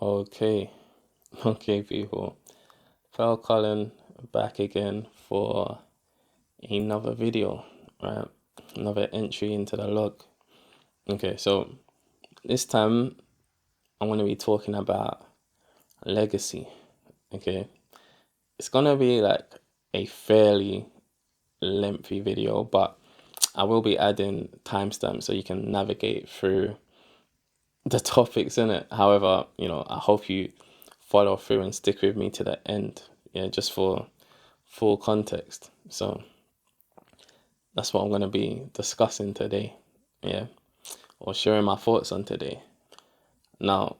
Okay, okay, people. Fel Cullen back again for another video, right? Another entry into the log. Okay, so this time I'm going to be talking about legacy. Okay, it's going to be like a fairly lengthy video, but I will be adding timestamps so you can navigate through the topics in it. However, I hope you follow through and stick with me to the end. Yeah, just for full context. So that's what I'm going to be discussing today. Yeah, or sharing my thoughts on today. Now,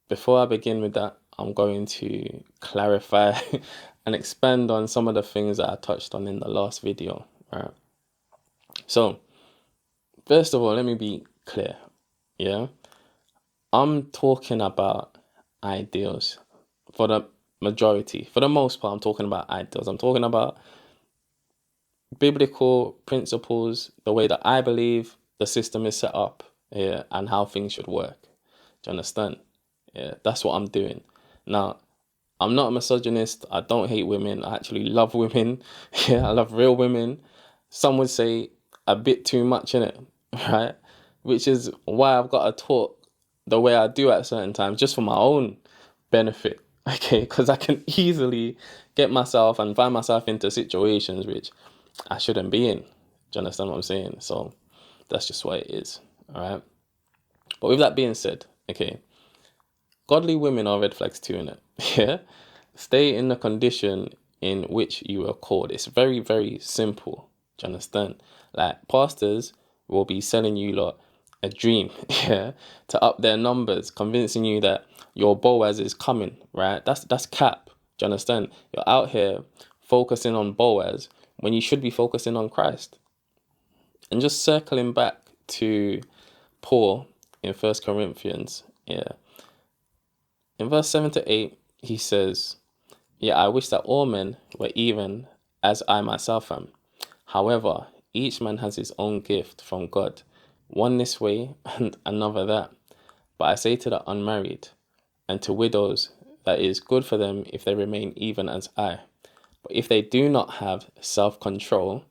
before I begin with that, I'm going to clarify and expand on some of the things that I touched on in the last video. Right. So, first of all, let me be clear. Yeah. I'm talking about ideals for the majority. For the most part, I'm talking about ideals. I'm talking about biblical principles, the way that I believe the system is set up, yeah, and how things should work. Do you understand? Yeah, that's what I'm doing. Now, I'm not a misogynist. I don't hate women. I actually love women. Yeah, I love real women. Some would say a bit too much in it, right? Which is why I've got to talk the way I do at certain times, just for my own benefit, okay? Because I can easily get myself and find myself into situations which I shouldn't be in. Do you understand what I'm saying? So that's just what it is, all right? But with that being said, okay, godly women are red flags too, innit? Yeah? Stay in the condition in which you were called. It's very, very simple. Do you understand? Like, pastors will be selling you lot a dream, yeah, to up their numbers, convincing you that your Boaz is coming, right? That's cap. Do you understand? You're out here focusing on Boaz when you should be focusing on Christ. And just circling back to Paul in 1 Corinthians, yeah. In verse 7 to 8, he says, "Yeah, I wish that all men were even as I myself am. However, each man has his own gift from God, one this way and another that. But I say to the unmarried and to widows that it is good for them if they remain even as I. But if they do not have self-control,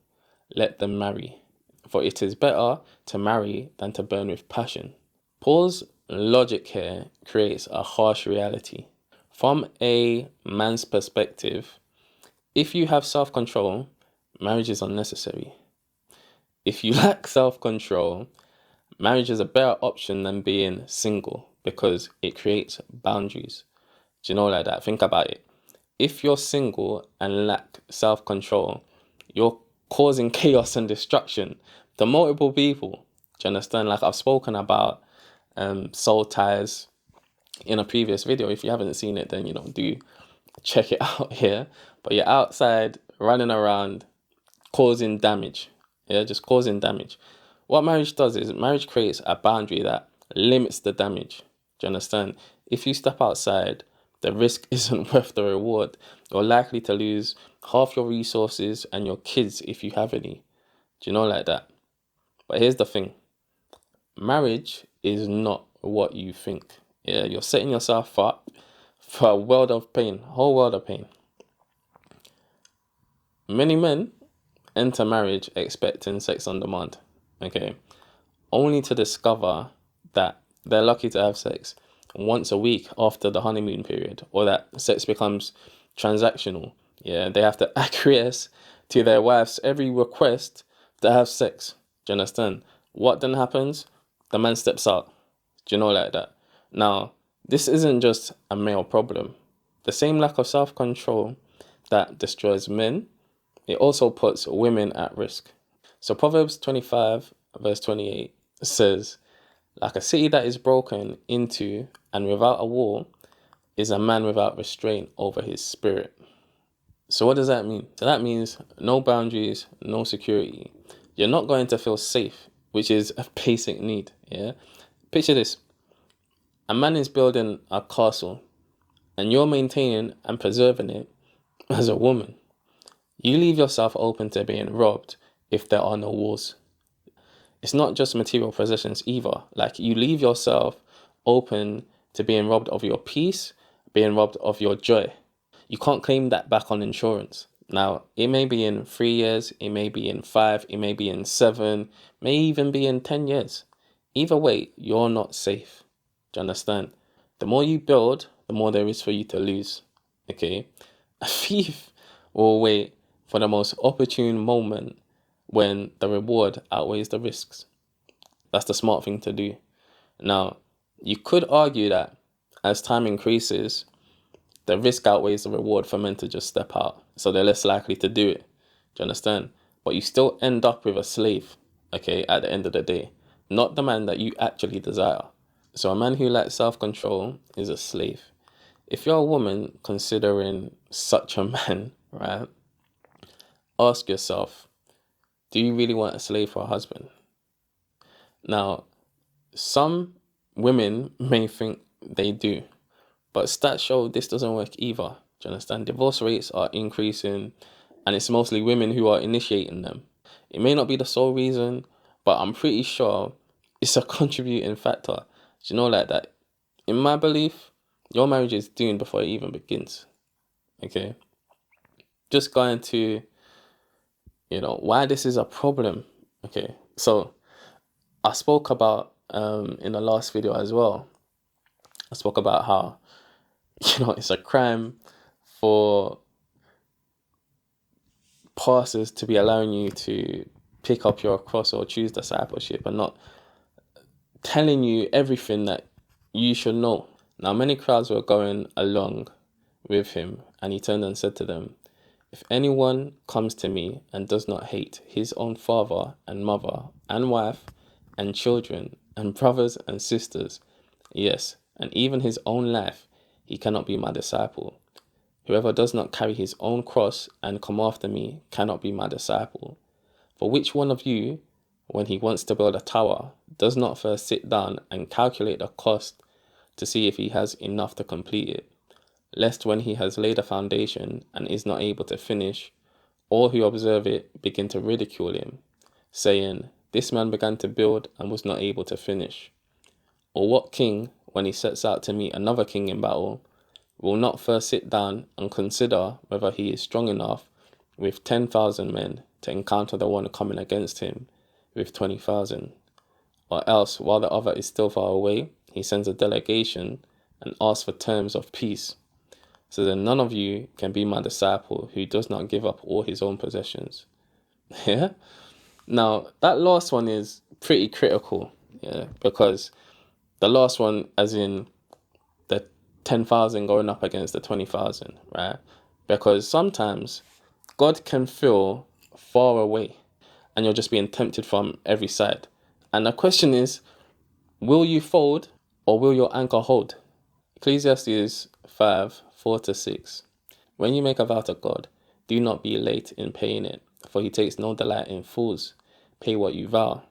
let them marry. For it is better to marry than to burn with passion." Paul's logic here creates a harsh reality. From a man's perspective, if you have self-control, marriage is unnecessary. If you lack self-control, marriage is a better option than being single because it creates boundaries. Do you know, like that? Think about it. If you're single and lack self-control, you're causing chaos and destruction to multiple people. Do you understand? Like I've spoken about soul ties in a previous video. If you haven't seen it, then do check it out here. But you're outside running around causing damage. Yeah, just causing damage. What marriage does is marriage creates a boundary that limits the damage. Do you understand? If you step outside, the risk isn't worth the reward. You're likely to lose half your resources and your kids if you have any. Do you know, like that? But here's the thing. Marriage is not what you think. Yeah, you're setting yourself up for a world of pain, whole world of pain. Many men enter marriage expecting sex on demand, okay? Only to discover that they're lucky to have sex once a week after the honeymoon period, or that sex becomes transactional. Yeah, they have to acquiesce to their wife's every request to have sex. Do you understand? What then happens? The man steps out. Do you know, like that? Now, this isn't just a male problem. The same lack of self-control that destroys men, it also puts women at risk. So Proverbs 25 verse 28 says, "Like a city that is broken into and without a wall is a man without restraint over his spirit." So what does that mean? So that means no boundaries, no security. You're not going to feel safe, which is a basic need, yeah? Picture this. A man is building a castle and you're maintaining and preserving it as a woman. You leave yourself open to being robbed if there are no walls. It's not just material possessions either. Like, you leave yourself open to being robbed of your peace, being robbed of your joy. You can't claim that back on insurance. Now, it may be in 3 years, it may be in 5, it may be in 7, may even be in 10 years. Either way, you're not safe. Do you understand? The more you build, the more there is for you to lose. Okay? A thief will wait for the most opportune moment when the reward outweighs the risks. That's the smart thing to do. Now, you could argue that as time increases, the risk outweighs the reward for men to just step out. So they're less likely to do it. Do you understand? But you still end up with a slave, okay, at the end of the day. Not the man that you actually desire. So a man who lacks self-control is a slave. If you're a woman considering such a man, right, ask yourself, do you really want a slave for a husband? Now, some women may think they do, but stats show this doesn't work either. Do you understand? Divorce rates are increasing, and it's mostly women who are initiating them. It may not be the sole reason, but I'm pretty sure it's a contributing factor. Do you know, like that? In my belief, your marriage is doomed before it even begins. Okay? Just going to, why this is a problem. Okay? So, I spoke about, in the last video as well, I spoke about how, it's a crime for pastors to be allowing you to pick up your cross or choose discipleship and not telling you everything that you should know. Now, many crowds were going along with him, and he turned and said to them, if anyone comes to me and does not hate his own father and mother and wife and children and brothers and sisters, yes, and even his own life, he cannot be my disciple. Whoever does not carry his own cross and come after me cannot be my disciple. For which one of you, when he wants to build a tower, does not first sit down and calculate the cost to see if he has enough to complete it? Lest when he has laid a foundation and is not able to finish, all who observe it begin to ridicule him, saying, this man began to build and was not able to finish. Or what king, when he sets out to meet another king in battle, will not first sit down and consider whether he is strong enough with 10,000 men to encounter the one coming against him with 20,000? Or else, while the other is still far away, he sends a delegation and asks for terms of peace. So then none of you can be my disciple who does not give up all his own possessions. Yeah? Now, that last one is pretty critical, because the last one, as in the 10,000 going up against the 20,000, right? Because sometimes God can feel far away and you're just being tempted from every side. And the question is, will you fold or will your anchor hold? Ecclesiastes 5:4-6. When you make a vow to God, do not be late in paying it, for he takes no delight in fools. Pay what you vow.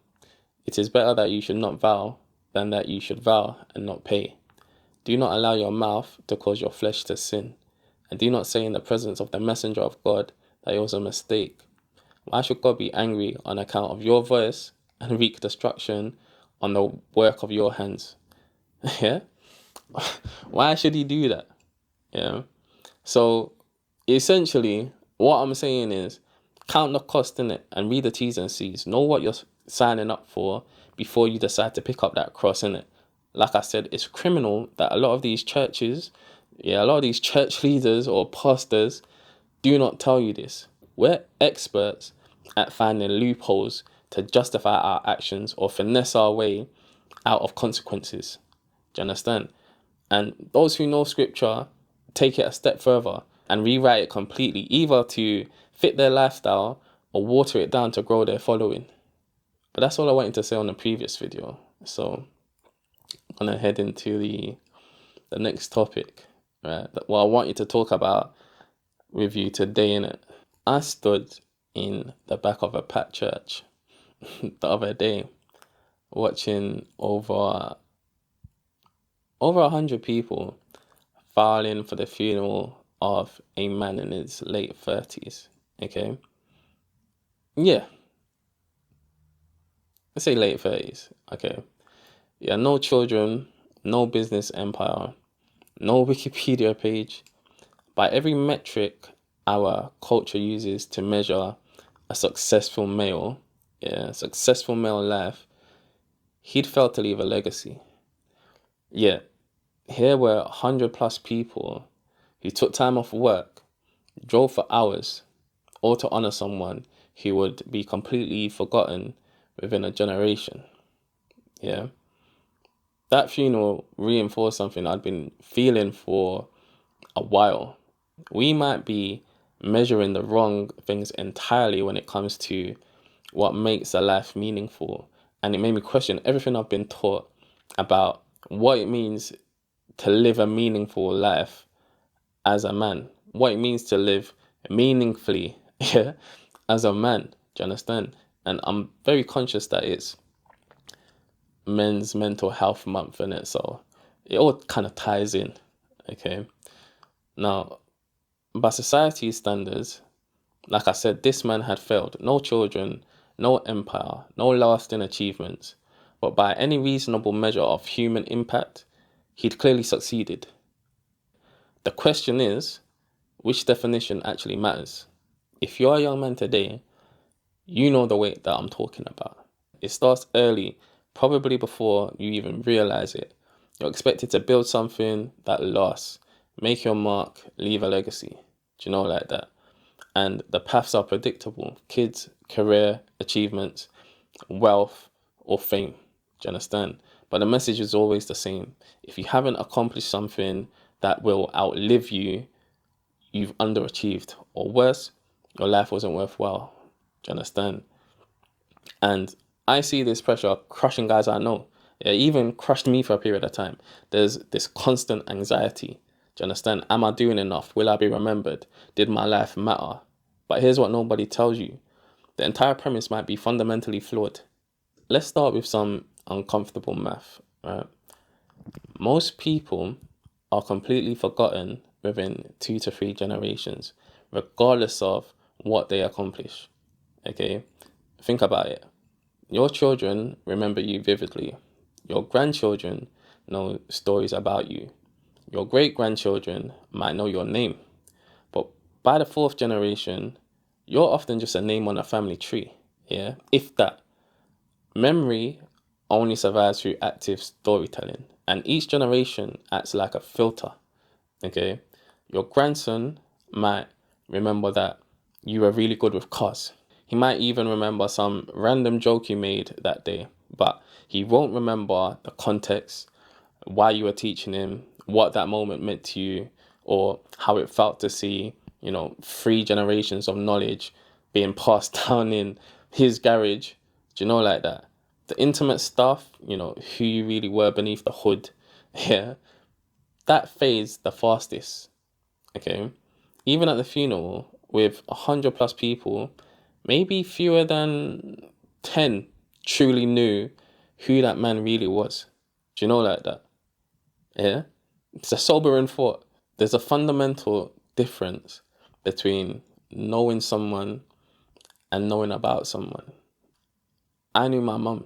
It is better that you should not vow than that you should vow and not pay. Do not allow your mouth to cause your flesh to sin, and do not say in the presence of the messenger of God that it was a mistake. Why should God be angry on account of your voice and wreak destruction on the work of your hands? Yeah? Why should he do that? Yeah. So essentially, what I'm saying is, count the cost in it and read the T's and C's. Know what you're signing up for before you decide to pick up that cross in it. Like I said, it's criminal that a lot of these churches, a lot of these church leaders or pastors do not tell you this. We're experts at finding loopholes to justify our actions or finesse our way out of consequences. Do you understand? And those who know scripture take it a step further and rewrite it completely, either to fit their lifestyle or water it down to grow their following. But that's all I wanted to say on the previous video. So I'm going to head into the next topic, right? What I want you to talk about with you today, innit? I stood in the back of a packed church the other day watching over 100 people filing for the funeral of a man in his late 30s. Okay? Yeah. Let's say late 30s. Okay. Yeah, no children, no business empire, no Wikipedia page. By every metric our culture uses to measure a successful male life, he'd failed to leave a legacy. Yet, here were 100 plus people who took time off work, drove for hours, all to honor someone who would be completely forgotten within a generation. Yeah. That funeral reinforced something I'd been feeling for a while. We might be measuring the wrong things entirely when it comes to what makes a life meaningful. And it made me question everything I've been taught about what it means to live a meaningful life as a man, what it means to live meaningfully as a man. Do you understand? And I'm very conscious that it's Men's Mental Health Month in it, so it all kind of ties in. Okay. Now, by society's standards, like I said, this man had failed. No children, no empire, no lasting achievements. But by any reasonable measure of human impact, he'd clearly succeeded. The question is, which definition actually matters? If you're a young man today, you know the weight that I'm talking about. It starts early, probably before you even realize it. You're expected to build something that lasts, make your mark, leave a legacy. Do you know, like that? And the paths are predictable. Kids, career, achievements, wealth, or fame. Do you understand? But the message is always the same. If you haven't accomplished something that will outlive you, you've underachieved. Or worse, your life wasn't worthwhile. Do you understand? And I see this pressure crushing guys I know. It even crushed me for a period of time. There's this constant anxiety. Do you understand? Am I doing enough? Will I be remembered? Did my life matter? But here's what nobody tells you. The entire premise might be fundamentally flawed. Let's start with some uncomfortable math, right? Most people are completely forgotten within 2 to 3 generations, regardless of what they accomplish. Okay? Think about it. Your children remember you vividly. Your grandchildren know stories about you. Your great-grandchildren might know your name. But by the 4th generation, you're often just a name on a family tree. Yeah? If that. Memory only survives through active storytelling. And each generation acts like a filter. Okay? Your grandson might remember that you were really good with cars. He might even remember some random joke you made that day, but he won't remember the context, why you were teaching him, what that moment meant to you, or how it felt to see, 3 generations of knowledge being passed down in his garage. Do you know, like that? The intimate stuff, who you really were beneath the hood, yeah, that fades the fastest. Okay? Even at the funeral, with 100 plus people, maybe fewer than 10 truly knew who that man really was. Do you know, like that? Yeah? It's a sobering thought. There's a fundamental difference between knowing someone and knowing about someone. I knew my mum,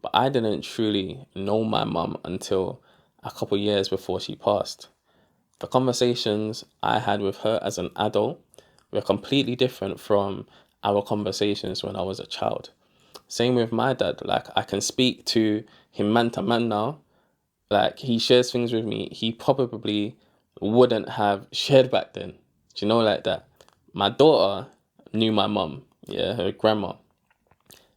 but I didn't truly know my mum until a couple years before she passed. The conversations I had with her as an adult were completely different from our conversations when I was a child. Same with my dad. Like, I can speak to him man to man now. Like, he shares things with me he probably wouldn't have shared back then. Do you know, like that? My daughter knew my mum, her grandma.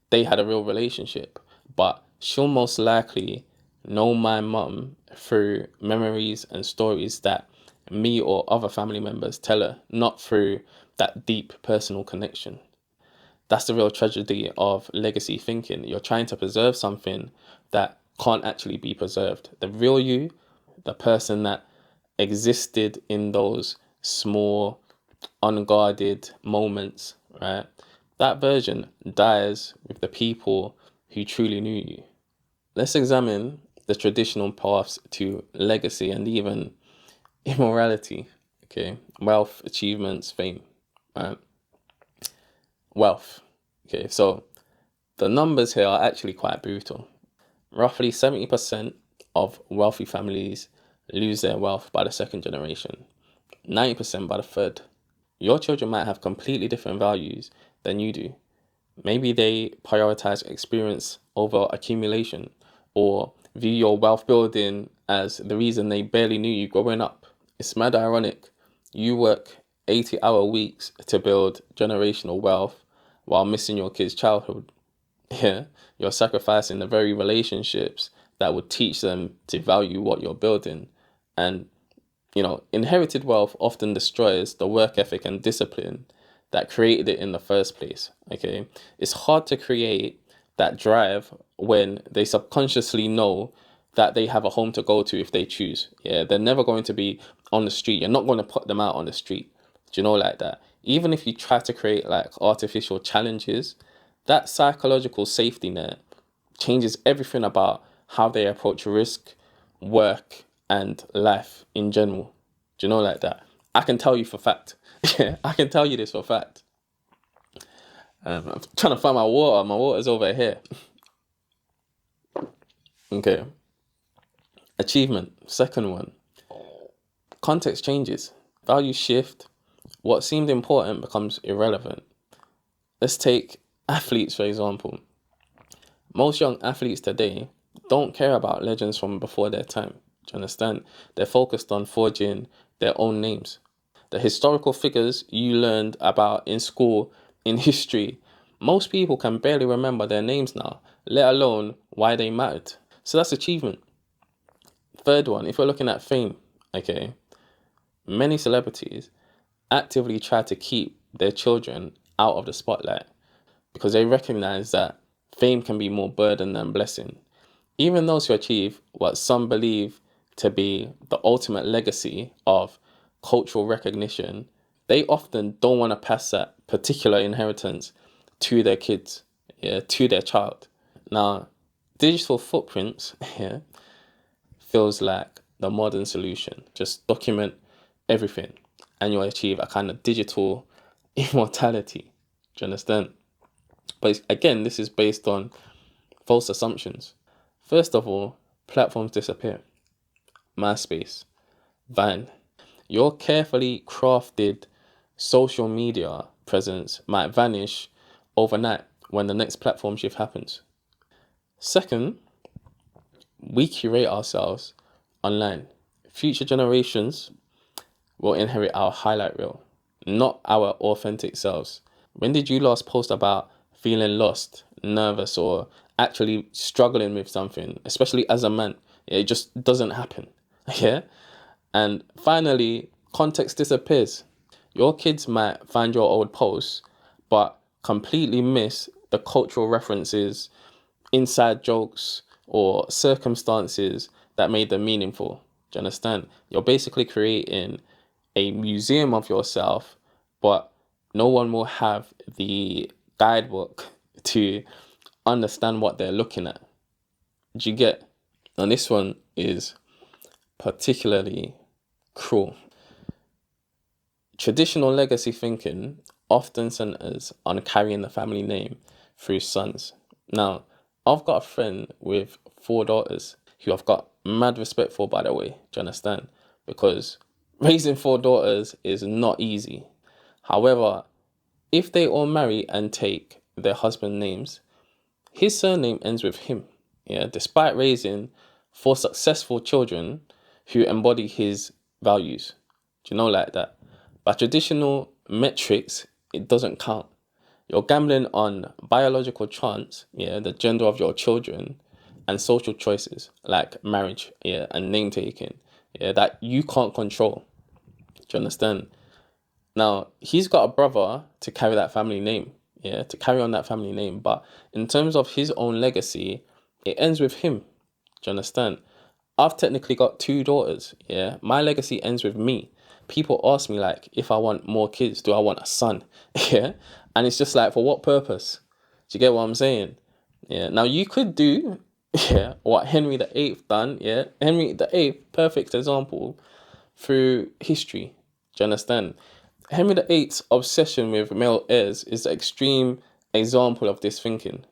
They had a real relationship, but she'll most likely know my mum through memories and stories that me or other family members tell her, not through that deep personal connection. That's the real tragedy of legacy thinking. You're trying to preserve something that can't actually be preserved. The real you, the person that existed in those small, unguarded moments, right? That version dies with the people who truly knew you. Let's examine the traditional paths to legacy and even immorality. Okay, wealth, achievements, fame, right? Wealth. Okay, so the numbers here are actually quite brutal. Roughly 70% of wealthy families lose their wealth by the second generation, 90% by the third. Your children might have completely different values than you do. Maybe they prioritize experience over accumulation, or view your wealth building as the reason they barely knew you growing up. It's mad ironic. You work 80-hour weeks to build generational wealth while missing your kids' childhood. Yeah, you're sacrificing the very relationships that would teach them to value what you're building. And, inherited wealth often destroys the work ethic and discipline that created it in the first place. Okay, it's hard to create that drive when they subconsciously know that they have a home to go to if they choose. Yeah, they're never going to be on the street. You're not going to put them out on the street. Do you know, like that? Even if you try to create like artificial challenges, that psychological safety net changes everything about how they approach risk, work, and life in general. Do you know, like that? I can tell you for fact. Yeah, I can tell you this for fact. I'm trying to find my water. My water's over here. Okay. Achievement, second one. Context changes. Values shift. What seemed important becomes irrelevant. Let's take athletes, for example. Most young athletes today don't care about legends from before their time. Do you understand? They're focused on forging their own names. The historical figures you learned about in school, in history, most people can barely remember their names now, let alone why they mattered. So that's achievement. Third one, if we're looking at fame, okay, many celebrities actively try to keep their children out of the spotlight because they recognize that fame can be more burden than blessing. Even those who achieve what some believe to be the ultimate legacy of cultural recognition, they often don't want to pass that particular inheritance to their kids, to their child. Now, digital footprints feels like the modern solution. Just document everything and you'll achieve a kind of digital immortality. Do you understand? But again, this is based on false assumptions. First of all, platforms disappear. MySpace, Vine. Your carefully crafted social media presence might vanish overnight when the next platform shift happens. Second, we curate ourselves online. Future generations will inherit our highlight reel, not our authentic selves. When did you last post about feeling lost, nervous, or actually struggling with something, especially as a man? It just doesn't happen. Yeah. And finally, context disappears. Your kids might find your old posts, but completely miss the cultural references, inside jokes, or circumstances that made them meaningful. Do you understand? You're basically creating a museum of yourself, but no one will have the guidebook to understand what they're looking at. Do you get? And this one is particularly cruel. Traditional legacy thinking often centers on carrying the family name through sons. Now, I've got a friend with 4 daughters who I've got mad respect for, by the way. Do you understand? Because raising 4 daughters is not easy. However, if they all marry and take their husband names, his surname ends with him. Yeah, despite raising 4 successful children who embody his values. Do you know, like that? By traditional metrics, it doesn't count. You're gambling on biological chance, the gender of your children, and social choices like marriage, and name taking, that you can't control. Do you understand? Now, he's got a brother to carry that family name, to carry on that family name. But in terms of his own legacy, it ends with him. Do you understand? I've technically got 2 daughters, My legacy ends with me. People ask me, like, if I want more kids, do I want a son? And it's just like, for what purpose? Do you get what I'm saying? Now, you could do, what Henry VIII done, Henry VIII, perfect example, through history. Do you understand? Henry VIII's obsession with male heirs is the extreme example of this thinking.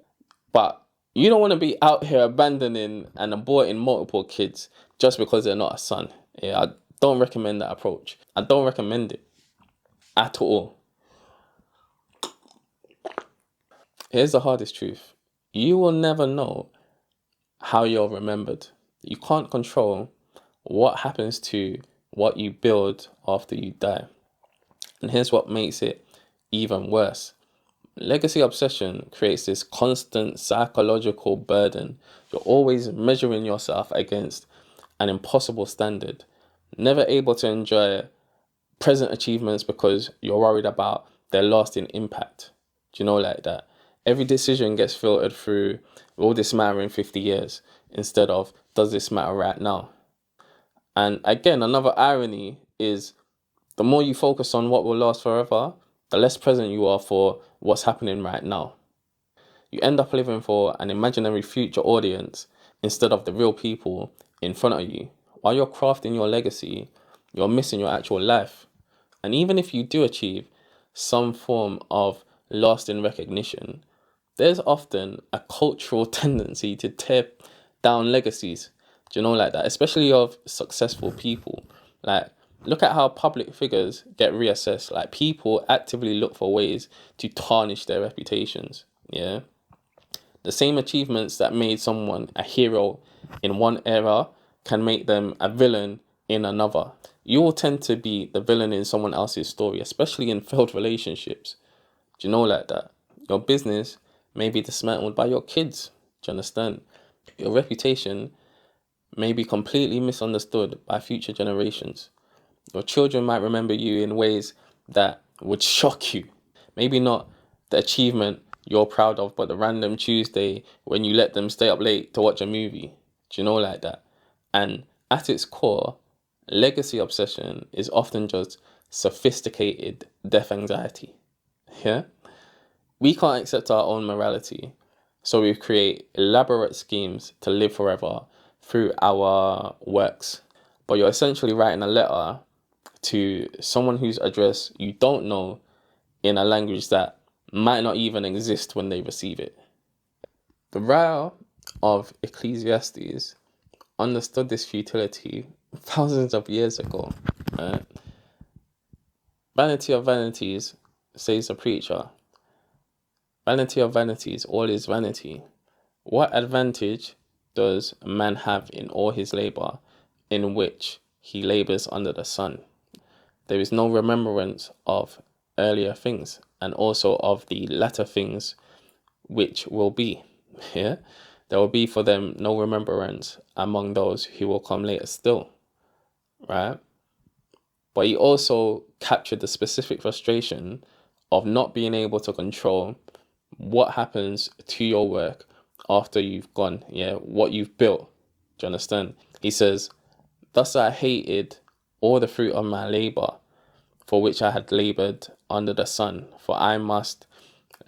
But You don't want to be out here abandoning and aborting multiple kids just because they're not a son. Yeah, I don't recommend that approach. I don't recommend it at all. Here's the hardest truth. You will never know how you're remembered. You can't control what happens to what you build after you die. And here's what makes it even worse. Legacy obsession creates this constant psychological burden. You're always measuring yourself against an impossible standard, never able to enjoy present achievements because you're worried about their lasting impact. Do you know, like that? Every decision gets filtered through, will this matter in 50 years? Instead of, does this matter right now? And again, another irony is the more you focus on what will last forever, the less present you are for what's happening right now. You end up living for an imaginary future audience instead of the real people in front of you. While you're crafting your legacy, you're missing your actual life. And even if you do achieve some form of lasting recognition, there's often a cultural tendency to tear down legacies. Do you know, like that? Especially of successful people. Like, look at how public figures get reassessed. Like, people actively look for ways to tarnish their reputations. Yeah. The same achievements that made someone a hero in one era can make them a villain in another. You will tend to be the villain in someone else's story, especially in failed relationships. Do you know, like that? Your business may be dismantled by your kids. Do you understand? Your reputation may be completely misunderstood by future generations. Your children might remember you in ways that would shock you. Maybe not the achievement you're proud of, but the random Tuesday when you let them stay up late to watch a movie. Do you know, like that? And at its core, legacy obsession is often just sophisticated death anxiety. Yeah? We can't accept our own morality, so we create elaborate schemes to live forever through our works. But you're essentially writing a letter to someone whose address you don't know in a language that might not even exist when they receive it. The writer of Ecclesiastes understood this futility thousands of years ago. Right? Vanity of vanities, says the preacher. Vanity of vanities, all is vanity. What advantage does man have in all his labor, in which he labors under the sun? There is no remembrance of earlier things, and also of the latter things which will be. Yeah? There will be for them no remembrance among those who will come later still. Right? But he also captured the specific frustration of not being able to control what happens to your work after you've gone. Yeah, what you've built. Do you understand? He says, thus I hated all the fruit of my labor, for which I had labored under the sun, for I must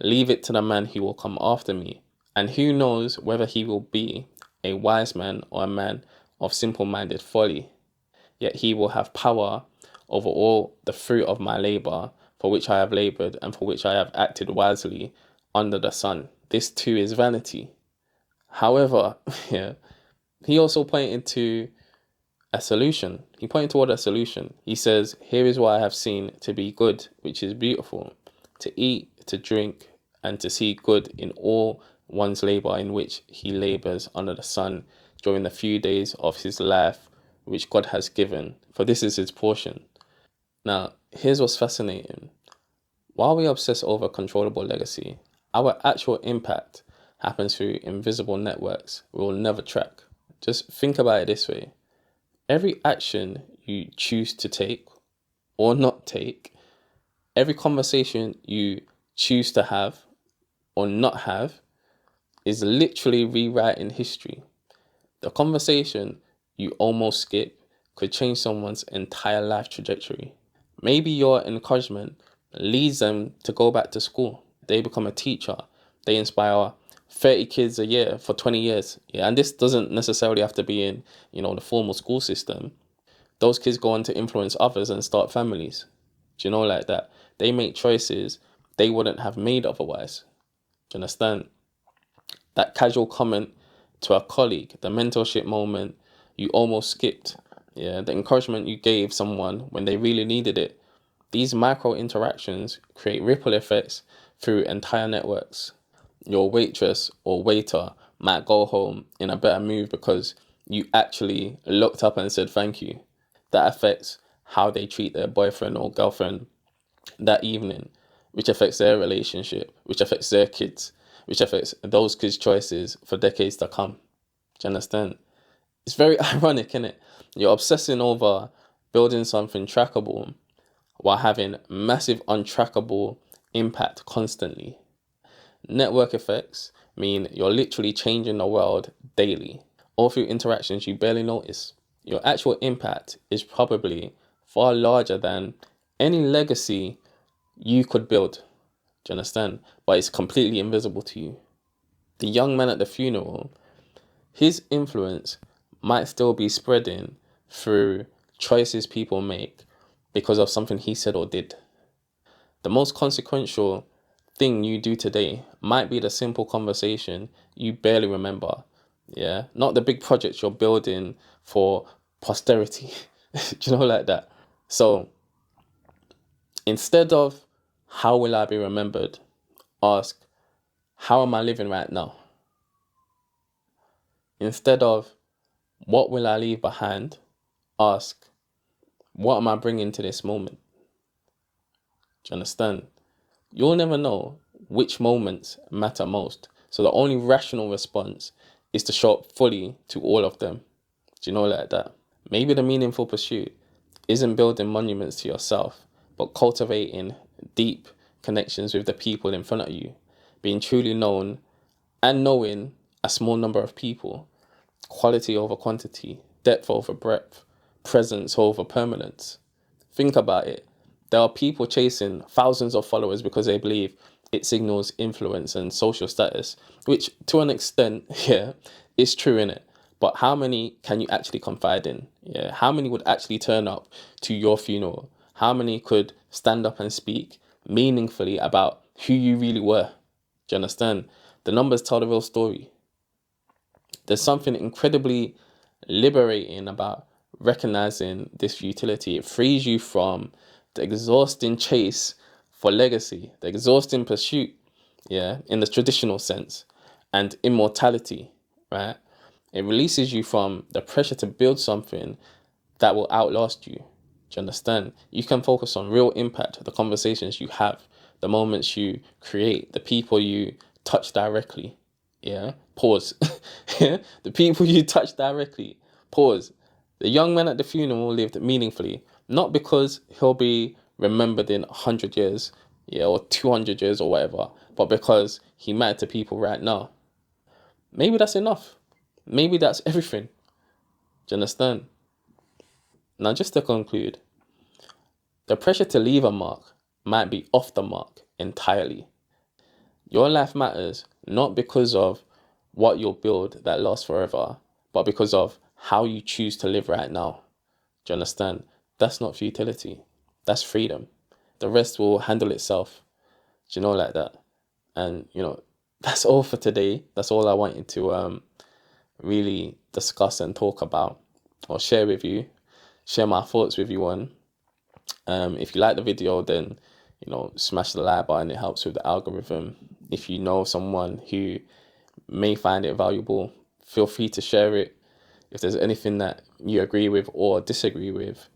leave it to the man who will come after me. And who knows whether he will be a wise man or a man of simple-minded folly. Yet he will have power over all the fruit of my labor, for which I have labored and for which I have acted wisely under the sun. This too is vanity. However, yeah, he also pointed to a solution. He pointed toward a solution. He says, here is what I have seen to be good, which is beautiful, to eat, to drink, and to see good in all one's labor in which he labors under the sun during the few days of his life which God has given, for this is his portion. Now, here's what's fascinating. While we obsess over controllable legacy, our actual impact happens through invisible networks we will never track. Just think about it this way. Every action you choose to take or not take, every conversation you choose to have or not have, is literally rewriting history. The conversation you almost skip could change someone's entire life trajectory. Maybe your encouragement leads them to go back to school. They become a teacher. They inspire 30 kids a year for 20 years. Yeah, and this doesn't necessarily have to be in, the formal school system. Those kids go on to influence others and start families. Do you know, like that? They make choices they wouldn't have made otherwise. Do you understand? That casual comment to a colleague, the mentorship moment you almost skipped, yeah, the encouragement you gave someone when they really needed it. These micro interactions create ripple effects through entire networks. Your waitress or waiter might go home in a better mood because you actually looked up and said thank you. That affects how they treat their boyfriend or girlfriend that evening, which affects their relationship, which affects their kids, which affects those kids' choices for decades to come. Do you understand? It's very ironic, isn't it? You're obsessing over building something trackable while having massive untrackable impact constantly. Network effects mean you're literally changing the world daily, all through interactions you barely notice. Your actual impact is probably far larger than any legacy you could build. Do you understand? But it's completely invisible to you. The young man at the funeral, his influence might still be spreading through choices people make because of something he said or did. The most consequential thing you do today might be the simple conversation you barely remember. Yeah, not the big projects you're building for posterity. Do you know, like that? So instead of how will I be remembered, ask how am I living right now? Instead of what will I leave behind, ask what am I bringing to this moment? Do you understand? You'll never know which moments matter most. So the only rational response is to show up fully to all of them. Do you know, like that? Maybe the meaningful pursuit isn't building monuments to yourself, but cultivating deep connections with the people in front of you, being truly known and knowing a small number of people, quality over quantity, depth over breadth, presence over permanence. Think about it. There are people chasing thousands of followers because they believe it signals influence and social status, which to an extent, yeah, is true in it. But how many can you actually confide in? Yeah, how many would actually turn up to your funeral? How many could stand up and speak meaningfully about who you really were? Do you understand? The numbers tell the real story. There's something incredibly liberating about recognizing this futility. It frees you from the exhausting chase for legacy, the exhausting pursuit, yeah, in the traditional sense, and immortality, right? It releases you from the pressure to build something that will outlast you. Do you understand? You can focus on real impact, the conversations you have, the moments you create, the people you touch directly. Yeah. Pause. Yeah. The people you touch directly. Pause. The young man at the funeral lived meaningfully, not because he'll be remembered in 100 years, yeah, or 200 years or whatever, but because he mattered to people right now. Maybe that's enough. Maybe that's everything. Do you understand? Now, just to conclude, the pressure to leave a mark might be off the mark entirely. Your life matters not because of what you'll build that lasts forever, but because of how you choose to live right now. Do you understand? That's not futility. That's freedom. The rest will handle itself. Do you know, like that? And, that's all for today. That's all I wanted to really discuss and talk about or share with you, share my thoughts with you on. If you like the video, then, smash the like button. It helps with the algorithm. If you know someone who may find it valuable, feel free to share it. If there's anything that you agree with or disagree with,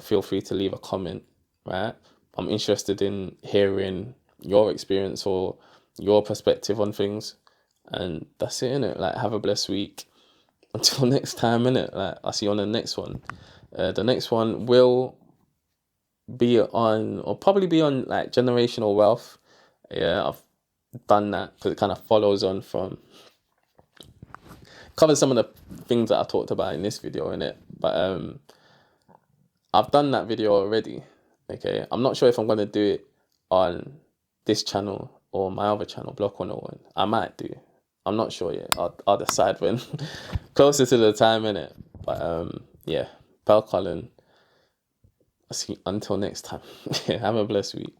feel free to leave a comment, right? I'm interested in hearing your experience or your perspective on things. And that's it, innit? Like, have a blessed week. Until next time, innit? Like, I'll see you on the next one. The next one will be on, or probably be on, like, generational wealth. Yeah, I've done that because it kind of follows on from, covers some of the things that I talked about in this video, innit? But I've done that video already. Okay, I'm not sure if I'm going to do it on this channel or my other channel, Block 101. I might do. I'm not sure yet. I'll decide when closer to the time, innit? But yeah, Pal Colin. I'll see you until next time. Have a blessed week.